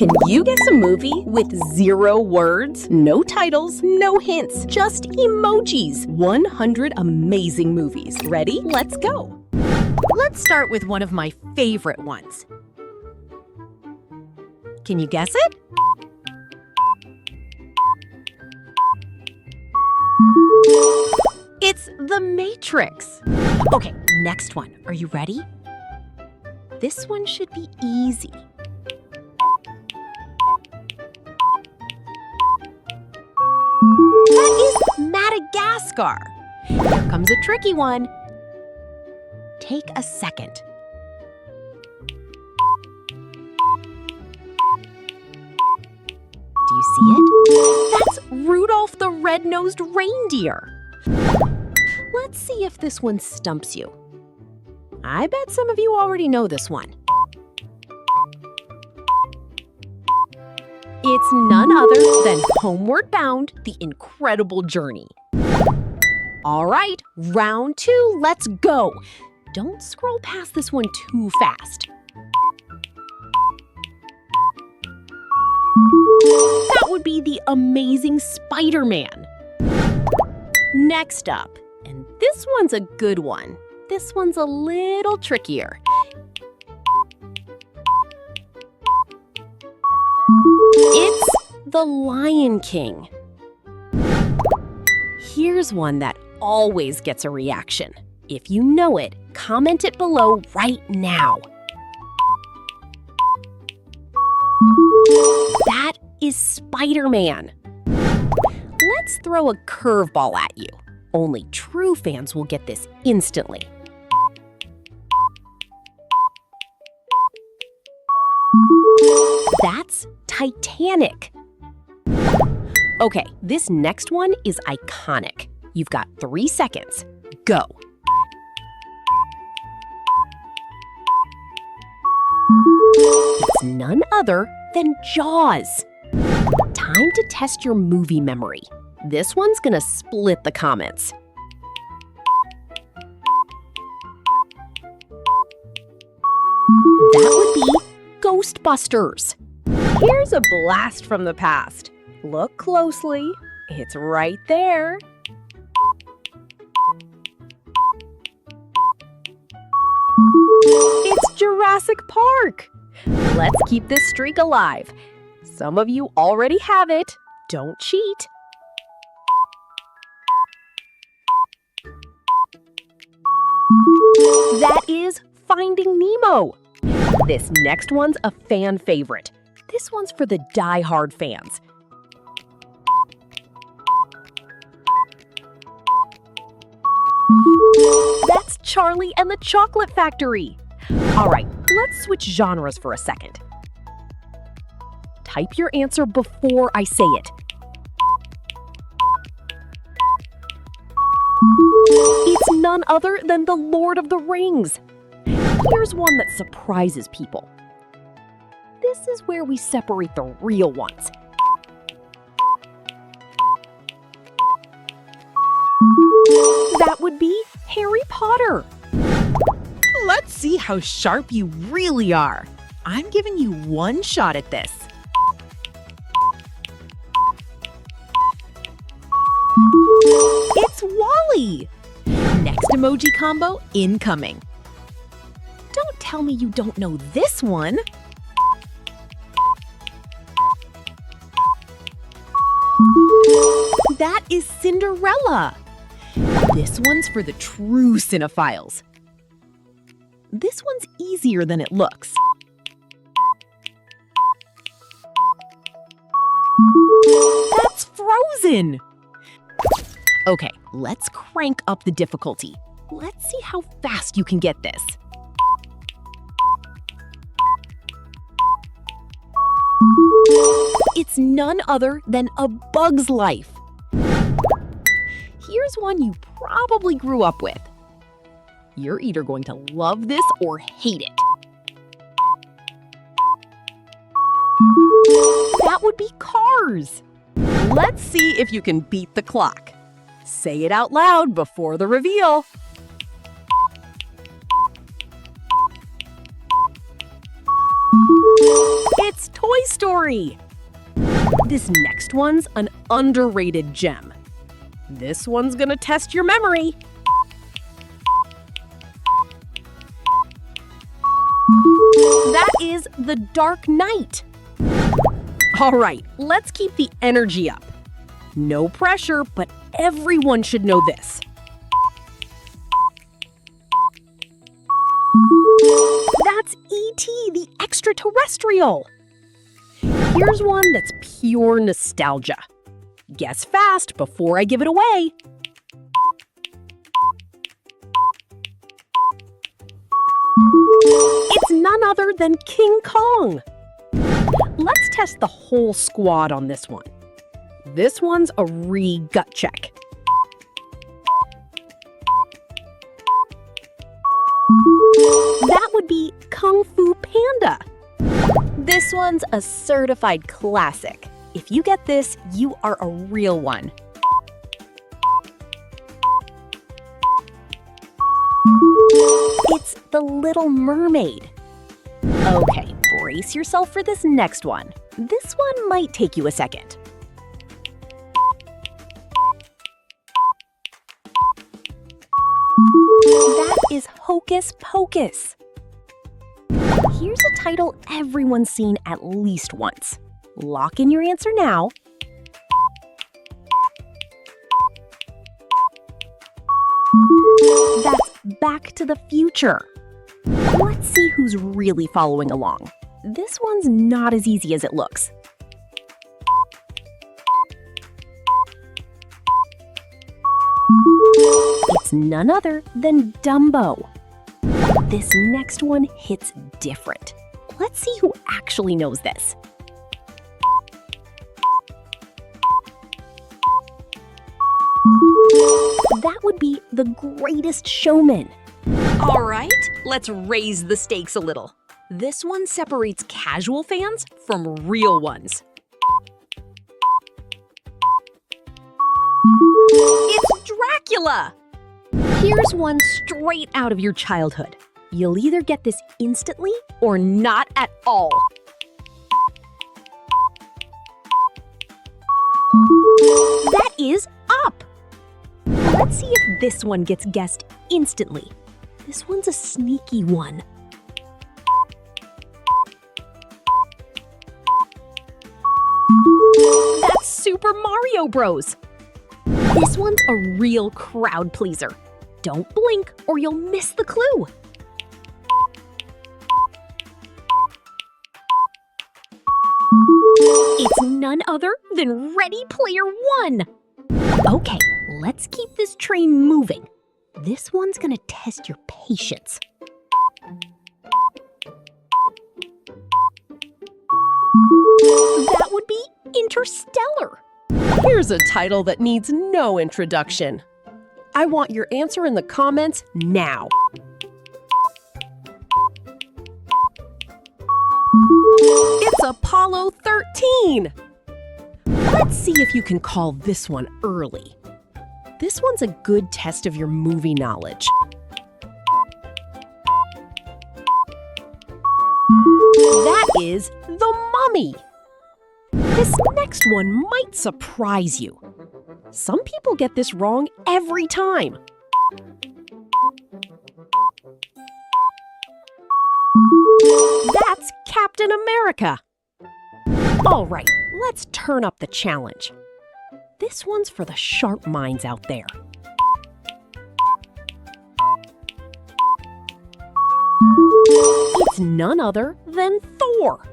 Can you guess a movie with 0 words, no titles, no hints, just emojis? 100 amazing movies. Ready? Let's go. Let's start with one of my favorite ones. Can you guess it? It's The Matrix. Okay, next one. Are you ready? This one should be easy. That is Madagascar. Here comes a tricky one. Take a second. Do you see it? That's Rudolph the Red-Nosed Reindeer. Let's see if this one stumps you. I bet some of you already know this one. It's none other than Homeward Bound: The Incredible Journey. All right, round 2, let's go. Don't scroll past this one too fast. That would be the Amazing Spider-Man. Next up, and this one's a good one. This one's a little trickier. It's The Lion King. Here's one that always gets a reaction. If you know it, comment it below right now. That is Spider-Man. Let's throw a curveball at you. Only true fans will get this instantly. That's Titanic. Okay, this next one is iconic. You've got 3 seconds. Go. It's none other than Jaws. Time to test your movie memory. This one's gonna split the comments. That would be Ghostbusters. Here's a blast from the past. Look closely. It's right there. It's Jurassic Park. Let's keep this streak alive. Some of you already have it. Don't cheat. That is Finding Nemo. This next one's a fan favorite. This one's for the die-hard fans. That's Charlie and the Chocolate Factory. All right, let's switch genres for a second. Type your answer before I say it. It's none other than The Lord of the Rings. Here's one that surprises people. This is where we separate the real ones. That would be Harry Potter. Let's see how sharp you really are. I'm giving you 1 shot at this. It's Wall-E. Next emoji combo incoming. Don't tell me you don't know this one. That is Cinderella. This one's for the true cinephiles. This one's easier than it looks. That's Frozen. Okay, let's crank up the difficulty. Let's see how fast you can get this. It's none other than A Bug's Life. Here's one you probably grew up with. You're either going to love this or hate it. That would be Cars. Let's see if you can beat the clock. Say it out loud before the reveal. It's Toy Story. This next one's an underrated gem. This one's gonna test your memory. That is The Dark Knight. All right, let's keep the energy up. No pressure, but everyone should know this. That's E.T., the extraterrestrial. Here's one that's pure nostalgia. Guess fast before I give it away. It's none other than King Kong. Let's test the whole squad on this one. This one's a gut check. That would be Kung Fu Panda. This one's a certified classic. If you get this, you are a real one. It's The Little Mermaid. Okay, brace yourself for this next one. This one might take you a second. That is Hocus Pocus. Here's a title everyone's seen at least once. Lock in your answer now. That's Back to the Future. Let's see who's really following along. This one's not as easy as it looks. It's none other than Dumbo. This next one hits different. Let's see who actually knows this. That would be The Greatest Showman. All right, let's raise the stakes a little. This one separates casual fans from real ones. It's Dracula! Here's one straight out of your childhood. You'll either get this instantly or not at all. That is Up! Let's see if this one gets guessed instantly. This one's a sneaky one. That's Super Mario Bros. This one's a real crowd pleaser. Don't blink or you'll miss the clue. It's none other than Ready Player One. Okay, let's keep this train moving. This one's gonna test your patience. That would be Interstellar. Here's a title that needs no introduction. I want your answer in the comments now. It's Apollo 13. Let's see if you can call this one early. This one's a good test of your movie knowledge. That is The Mummy. This next one might surprise you. Some people get this wrong every time. That's Captain America. All right, let's turn up the challenge. This one's for the sharp minds out there. It's none other than Thor.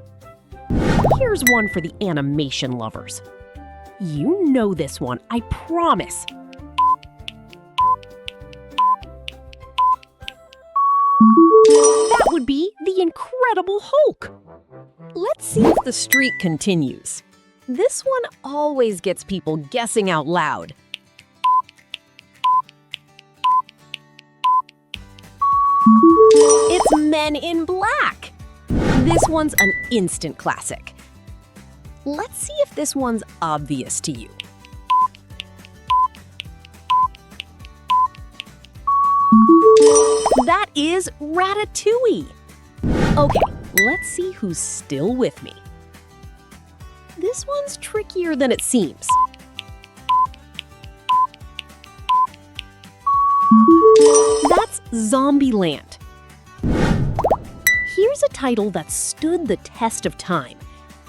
Here's one for the animation lovers. You know this one, I promise. That would be The Incredible Hulk. Let's see if the streak continues. This one always gets people guessing out loud. It's Men in Black. This one's an instant classic. Let's see if this one's obvious to you. That is Ratatouille. Okay, let's see who's still with me. This one's trickier than it seems. That's Zombieland. Here's a title that stood the test of time.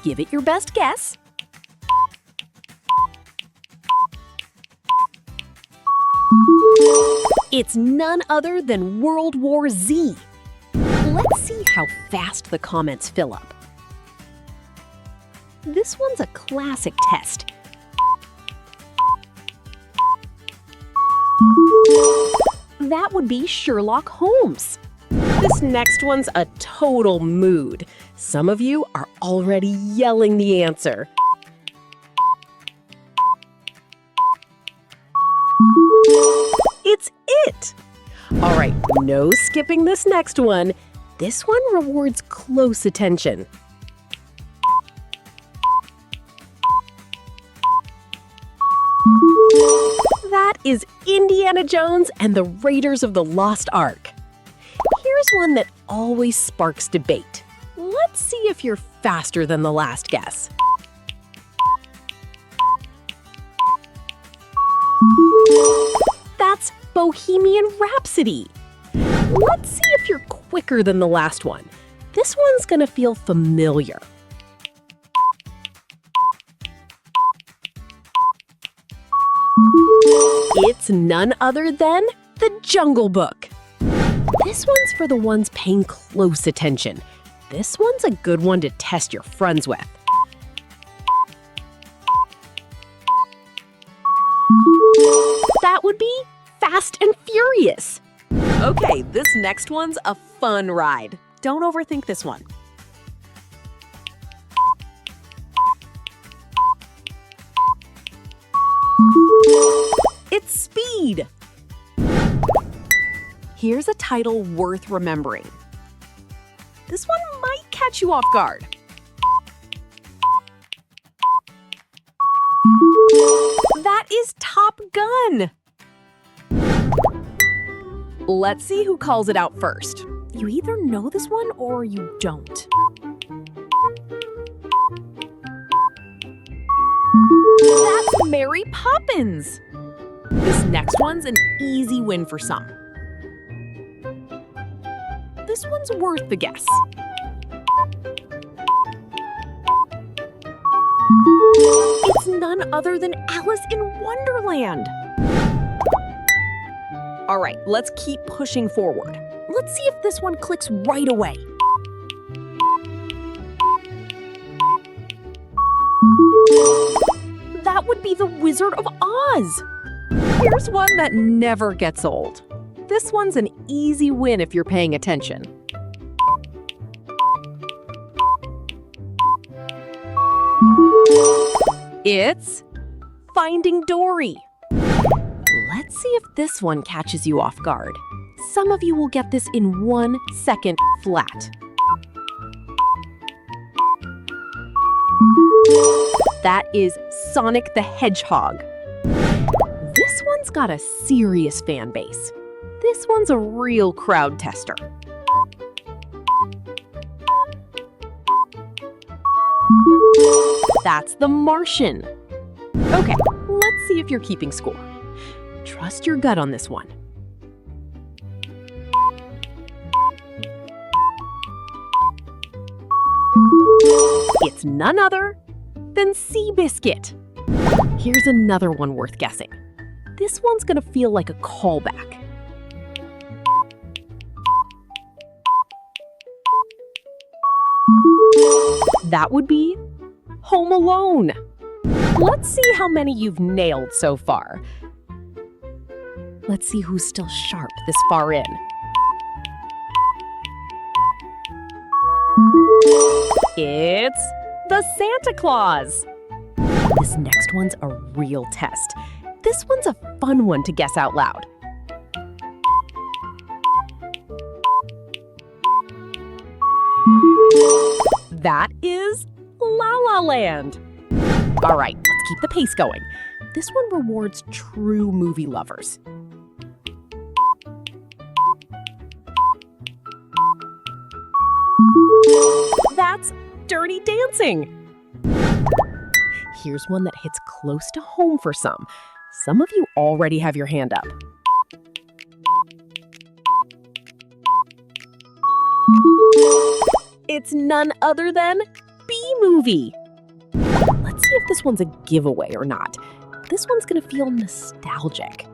Give it your best guess. It's none other than World War Z. Let's see how fast the comments fill up. This one's a classic test. That would be Sherlock Holmes. This next one's a total mood. Some of you are already yelling the answer. It's it! All right, no skipping this next one. This one rewards close attention. That is Indiana Jones and the Raiders of the Lost Ark. Here's one that always sparks debate. Let's see if you're faster than the last guess. That's Bohemian Rhapsody. Let's see if you're quicker than the last one. This one's gonna feel familiar. It's none other than The Jungle Book. This one's for the ones paying close attention. This one's a good one to test your friends with. That would be Fast and Furious. Okay, this next one's a fun ride. Don't overthink this one. It's Speed. Here's a title worth remembering. This one might catch you off guard. That is Top Gun. Let's see who calls it out first. You either know this one or you don't. That's Mary Poppins. This next one's an easy win for some. This one's worth the guess. It's none other than Alice in Wonderland. All right, let's keep pushing forward. Let's see if this one clicks right away. That would be The Wizard of Oz. Here's one that never gets old. This one's an easy win if you're paying attention. It's Finding Dory. Let's see if this one catches you off guard. Some of you will get this in 1 second flat. That is Sonic the Hedgehog. This one's got a serious fan base. This one's a real crowd tester. That's The Martian. Okay, let's see if you're keeping score. Trust your gut on this one. It's none other than Seabiscuit. Here's another one worth guessing. This one's gonna feel like a callback. That would be Home Alone. Let's see how many you've nailed so far. Let's see who's still sharp this far in. It's the Santa Claus. This next one's a real test. This one's a fun one to guess out loud. That is La La Land. All right, let's keep the pace going. This one rewards true movie lovers. That's Dirty Dancing. Here's one that hits close to home for some. Some of you already have your hand up. It's none other than B-Movie. Let's see if this one's a giveaway or not. This one's gonna feel nostalgic.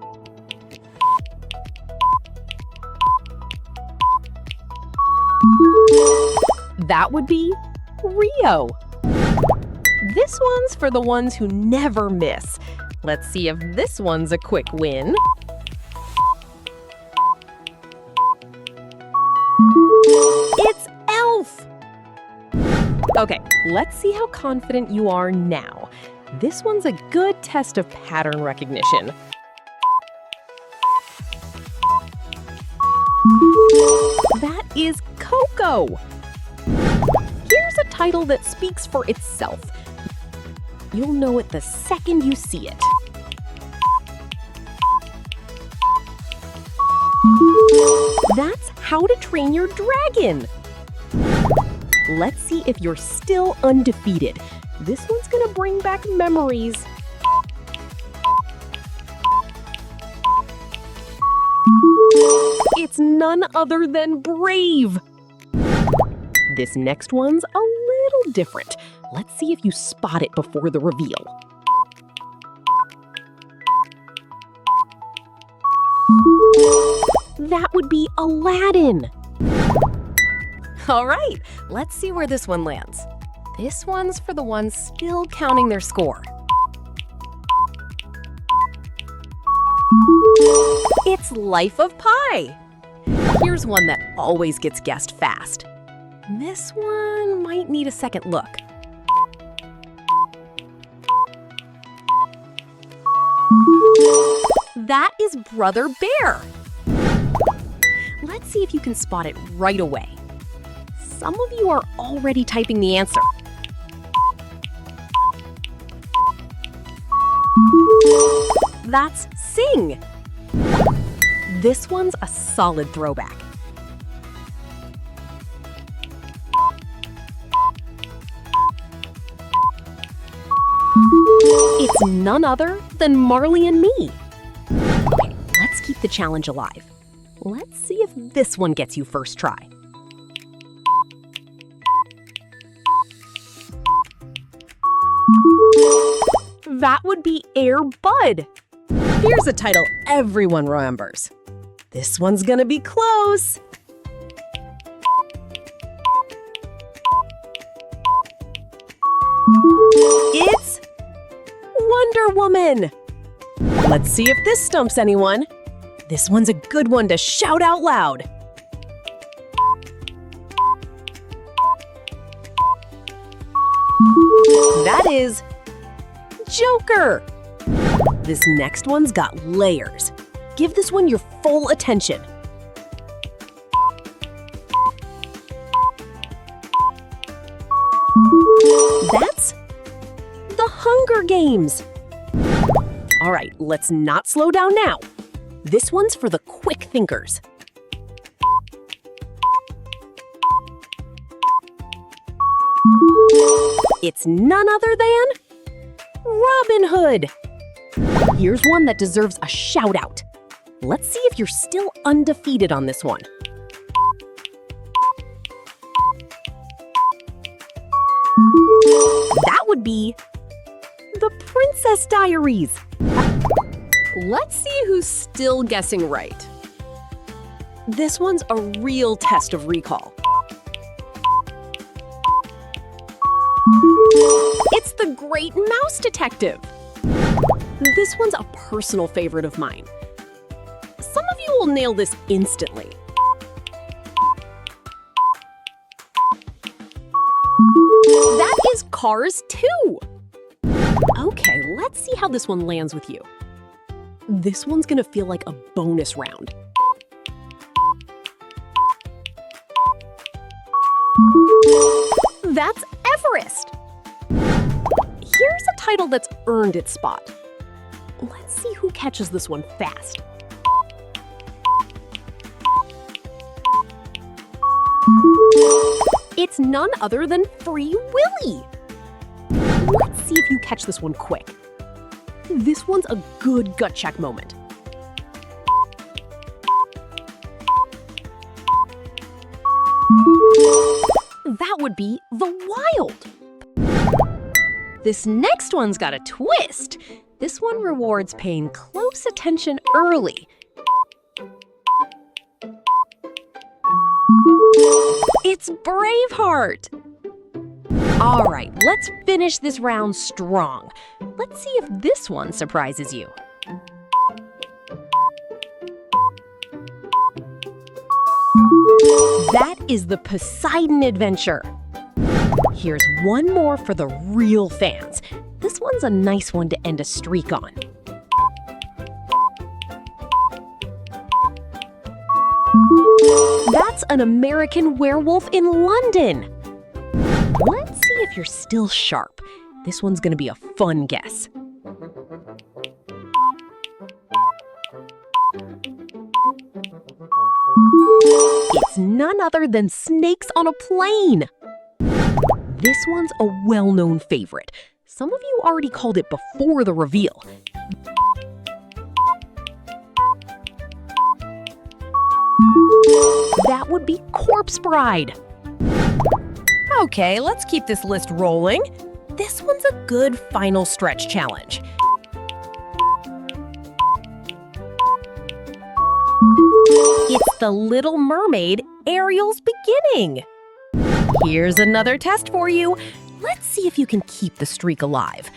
That would be Rio. This one's for the ones who never miss. Let's see if this one's a quick win. It's Elf! Okay, let's see how confident you are now. This one's a good test of pattern recognition. That is Coco. Here's a title that speaks for itself. You'll know it the second you see it. That's How to Train Your Dragon. Let's see if you're still undefeated. This one's gonna bring back memories. It's none other than Brave. This next one's a little different. Let's see if you spot it before the reveal. That would be Aladdin. All right, let's see where this one lands. This one's for the ones still counting their score. It's Life of Pi. Here's one that always gets guessed fast. This one might need a second look. That is Brother Bear. Let's see if you can spot it right away. Some of you are already typing the answer. That's Sing. This one's a solid throwback. It's none other than Marley and Me. Okay, let's keep the challenge alive. Let's see if this one gets you first try. That would be Air Bud. Here's a title everyone remembers. This one's gonna be close. It's Wonder Woman. Let's see if this stumps anyone. This one's a good one to shout out loud. That is Joker. This next one's got layers. Give this one your full attention. That's The Hunger Games. All right, let's not slow down now. This one's for the quick thinkers. It's none other than Robin Hood. Here's one that deserves a shout out. Let's see if you're still undefeated on this one. That would be The Princess Diaries. Let's see who's still guessing right. This one's a real test of recall. It's The Great Mouse Detective. This one's a personal favorite of mine. Some of you will nail this instantly. That is Cars 2. Okay, let's see how this one lands with you. This one's gonna feel like a bonus round. That's Everest. Here's a title that's earned its spot. Let's see who catches this one fast. It's none other than Free Willy. Let's see if you catch this one quick. This one's a good gut check moment. That would be the wild. This next one's got a twist. This one rewards paying close attention early. It's Braveheart. All right, let's finish this round strong. Let's see if this one surprises you. That is the Poseidon Adventure. Here's one more for the real fans. This one's a nice one to end a streak on. That's an American Werewolf in London. Let's see if you're still sharp. This one's gonna be a fun guess. It's none other than Snakes on a Plane. This one's a well-known favorite. Some of you already called it before the reveal. That would be Corpse Bride. Okay, let's keep this list rolling. This one's a good final stretch challenge. It's The Little Mermaid, Ariel's Beginning. Here's another test for you. Let's see if you can keep the streak alive.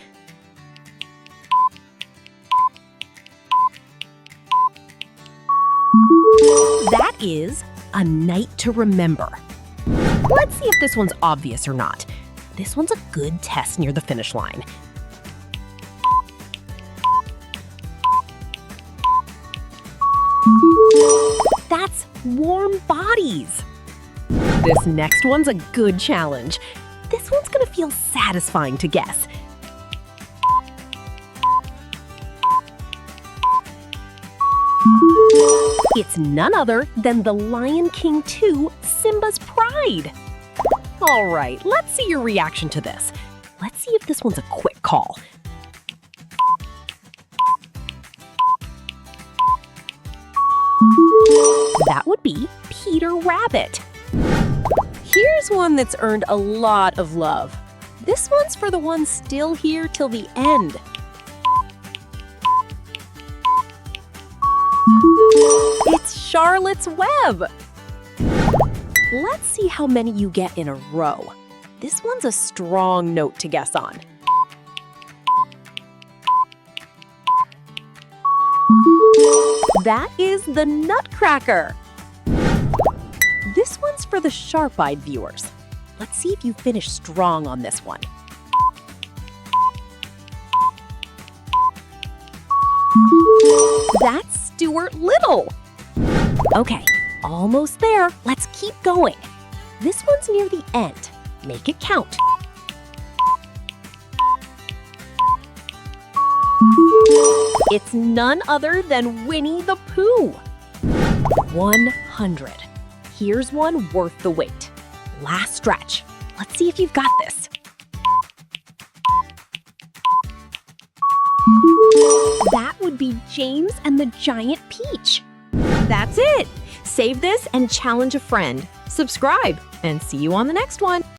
That is A Night to Remember. Let's see if this one's obvious or not. This one's a good test near the finish line. That's Warm Bodies. This next one's a good challenge. This one's gonna feel satisfying to guess. It's none other than The Lion King 2, Simba's Pride. All right, let's see your reaction to this. Let's see if this one's a quick call. That would be Peter Rabbit. Here's one that's earned a lot of love. This one's for the ones still here till the end. It's Charlotte's Web. Let's see how many you get in a row. This one's a strong note to guess on. That is the Nutcracker. This one's for the sharp-eyed viewers. Let's see if you finish strong on this one. That's Stuart Little. Okay, almost there. Let's keep going. This one's near the end. Make it count. It's none other than Winnie the Pooh. 100. Here's one worth the wait. Last stretch. Let's see if you've got this. That would be James and the Giant Peach. That's it. Save this and challenge a friend. Subscribe and see you on the next one.